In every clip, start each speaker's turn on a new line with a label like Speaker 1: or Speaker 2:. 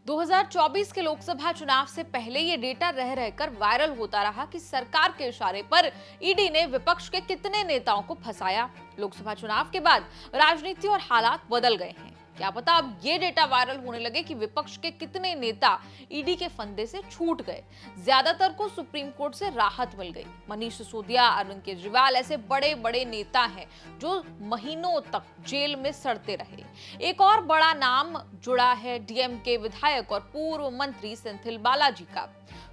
Speaker 1: 2024 के लोकसभा चुनाव से पहले ये डेटा रह रहकर वायरल होता रहा कि सरकार के इशारे पर ईडी ने विपक्ष के कितने नेताओं को फंसाया। लोकसभा चुनाव के बाद राजनीति और हालात बदल गए हैं। क्या पता अब ये डेटा वायरल होने लगे कि विपक्ष के कितने नेता ईडी के फंदे से छूट गए। ज्यादातर को सुप्रीम कोर्ट से राहत मिल गई। मनीष सिसोदिया, अरविंद केजरीवाल ऐसे बड़े बड़े नेता हैं जो महीनों तक जेल में सड़ते रहे। एक और बड़ा नाम जुड़ा है डीएमके विधायक और पूर्व मंत्री सेंथिल बालाजी का।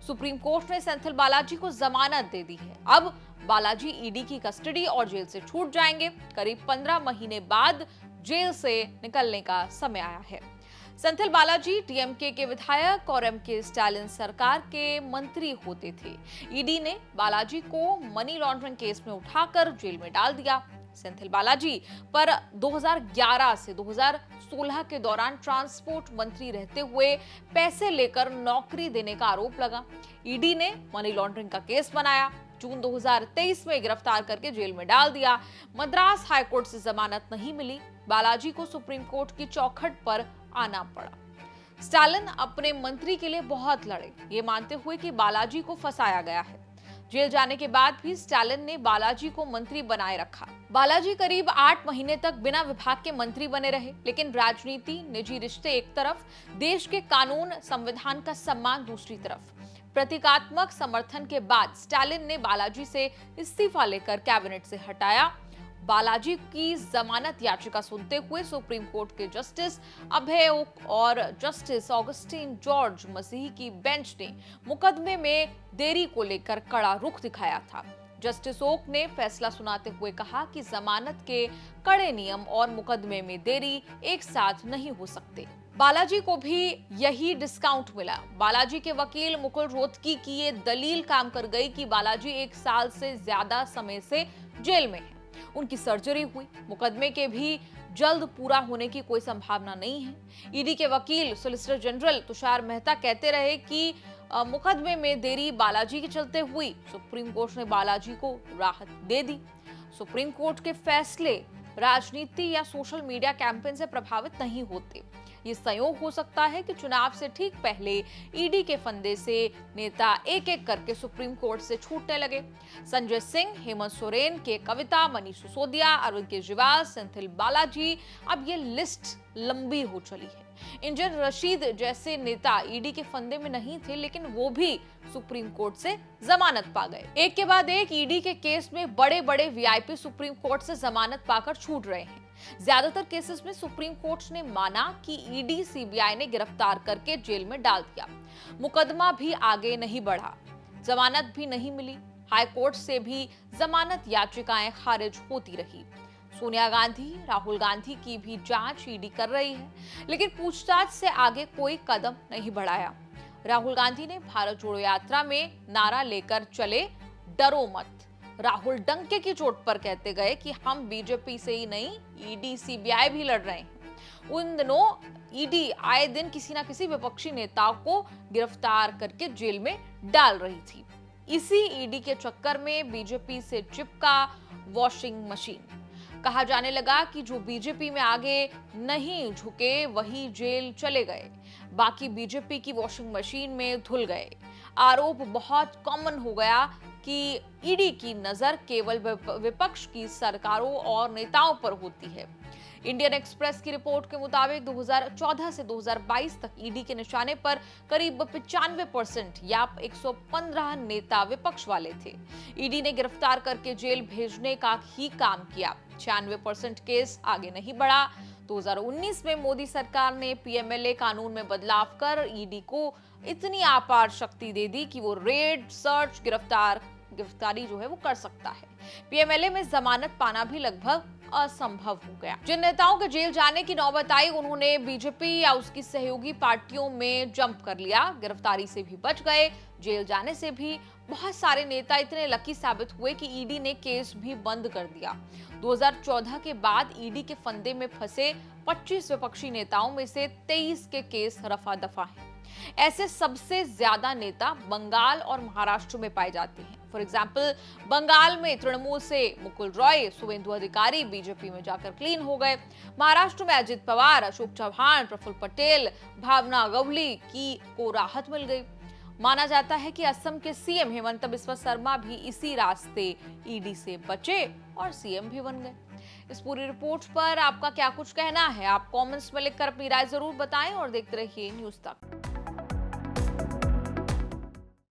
Speaker 1: सुप्रीम कोर्ट ने सेंथिल बालाजी को जमानत दे दी है। अब बालाजी ईडी की कस्टडी और जेल से छूट जाएंगे। करीब 15 महीने बाद जेल से निकलने का समय आया है। सेंथिल बालाजी डीएमके के विधायक और एमके स्टालिन सरकार के मंत्री होते थे। ईडी ने बालाजी को मनी लॉन्ड्रिंग केस में उठाकर जेल में डाल दिया। सेंथिल बालाजी पर 2011 से 2016 के दौरान ट्रांसपोर्ट मंत्री रहते हुए पैसे लेकर नौकरी देने का आरोप लगा। ईडी ने मनी लॉन्ड्रिंग का केस बनाया। जून 2023 में गिरफ्तार करके जेल में डाल दिया। मद्रास हाईकोर्ट से जमानत नहीं मिली। बालाजी को सुप्रीम कोर्ट की चौखट पर आना पड़ा। स्टालिन अपने मंत्री के लिए बहुत लड़े, ये मानते हुए कि बालाजी को फंसाया गया है। जेल जाने के बाद भी स्टालिन ने बालाजी को मंत्री बनाए रखा। बालाजी करीब 8 महीने तक बिना विभाग के मंत्री बने रहे, लेकिन राजनीति, निजी रिश्ते एक तरफ, देश के कानून, संविधान का सम्मान दूसरी तरफ। प्रतीकात्मक समर्थन के बाद स्टालिन ने बालाजी से इस्तीफा लेकर कैबिनेट से हटाया। बालाजी की जमानत याचिका सुनते हुए सुप्रीम कोर्ट के जस्टिस अभय ओक और जस्टिस ऑगस्टीन जॉर्ज मसीह की बेंच ने मुकदमे में देरी को लेकर कड़ा रुख दिखाया था। जस्टिस ओक ने फैसला सुनाते हुए कहा कि जमानत के कड़े नियम और मुकदमे में देरी एक साथ नहीं हो सकते। बालाजी को भी यही डिस्काउंट मिला। बालाजी के वकील मुकुल रोहतगी की ये दलील काम कर गई कि बालाजी 1 साल से ज्यादा समय से जेल में है। उनकी सर्जरी हुई। मुकदमे के भी जल्द पूरा होने की कोई संभावना नहीं है। ईडी के वकील सॉलिसिटर जनरल तुषार मेहता कहते रहे कि मुकदमे में देरी बालाजी के चलते हुई। सुप्रीम कोर्ट ने बालाजी को राहत दे दी। सुप्रीम कोर्ट के फैसले राजनीति या सोशल मीडिया कैंपेन से प्रभावित नहीं होते। ये संयोग हो सकता है कि चुनाव से ठीक पहले ईडी के फंदे से नेता एक एक करके सुप्रीम कोर्ट से छूटने लगे। संजय सिंह, हेमंत सोरेन, के कविता, मनीष सिसोदिया, अरविंद केजरीवाल, सेंथिल बालाजी, अब ये लिस्ट लंबी हो चली है। इंजन रशीद जैसे नेता ईडी के फंदे में नहीं थे, लेकिन वो भी सुप्रीम कोर्ट से जमानत पा गए। एक के बाद एक ईडी के केस में बड़े बड़े वीआईपी सुप्रीम कोर्ट से जमानत पाकर छूट रहे हैं। ज्यादातर केसेस में सुप्रीम कोर्ट ने माना कि ईडी सीबीआई ने गिरफ्तार करके जेल में डाल दिया। मुकदमा भी आगे नहीं बढ़ा, जमानत भी नहीं मिली। हाई कोर्ट से भी जमानत याचिकाएं खारिज होती रही। सोनिया गांधी, राहुल गांधी की भी जांच ईडी कर रही है, लेकिन पूछताछ से आगे कोई कदम नहीं बढ़ाया। राहुल गांधी ने भारत जोड़ो यात्रा में नारा लेकर चले, डरो मत। राहुल डंके की चोट पर कहते गए कि हम बीजेपी से ही नहीं, ईडी सीबीआई भी लड़ रहे हैं। उन दिनों ईडी आए दिन किसी ना किसी विपक्षी नेता को गिरफ्तार करके जेल में डाल रही थी। इसी ईडी के चक्कर में बीजेपी से चिपका वॉशिंग मशीन। कहा जाने लगा कि जो बीजेपी में आगे नहीं झुके वही जेल चले गए, बाकी बीजेपी की वॉशिंग मशीन में धुल गए। आरोप बहुत कॉमन हो गया कि ईडी की नजर केवल विपक्ष की सरकारों और नेताओं पर होती है। इंडियन एक्सप्रेस की रिपोर्ट के मुताबिक 2014 से 2022 तक ईडी के निशाने पर करीब 95% या 115 नेता विपक्ष वाले थे। ईडी ने गिरफ्तार करके जेल भेजने का ही काम किया। 96% केस आगे नहीं बढ़ा। 2019 में मोदी सरकार ने पीएमएलए कानून में बदलाव कर ईडी को इतनी अपार शक्ति दे दी कि वो रेड, सर्च, गिरफ्तारी जो है वो कर सकता है। पीएमएलए में जमानत पाना भी लगभग असंभव हो गया। जिन नेताओं के जेल जाने की नौबत आई, उन्होंने बीजेपी या उसकी सहयोगी पार्टियों में जंप कर लिया। गिरफ्तारी से भी बच गए। जेल जाने से भी बहुत सारे नेता इतने लकी साबित हुए कि ईडी ने केस भी बंद कर दिया। 2014 के बाद ईडी के फंदे में फंसे 25 विपक्षी नेताओं में से 23 के केस रफा दफा हैं। ऐसे सबसे ज्यादा नेता बंगाल और महाराष्ट्र में पाए जाते हैं। फॉर एग्जाम्पल, बंगाल में तृणमूल से मुकुल रॉय, शुभेंदु अधिकारी बीजेपी में जाकर क्लीन हो गए। महाराष्ट्र में अजित पवार, अशोक चौहान, प्रफुल्ल पटेल, भावना गवली को राहत मिल गई। माना जाता है कि असम के सीएम हेमंत बिस्वा शर्मा भी इसी रास्ते ईडी से बचे और सीएम भी बन गए। इस पूरी रिपोर्ट पर आपका क्या कुछ कहना है? आप कमेंट्स में लिखकर अपनी राय जरूर बताएं और देखते रहिए न्यूज़ तक।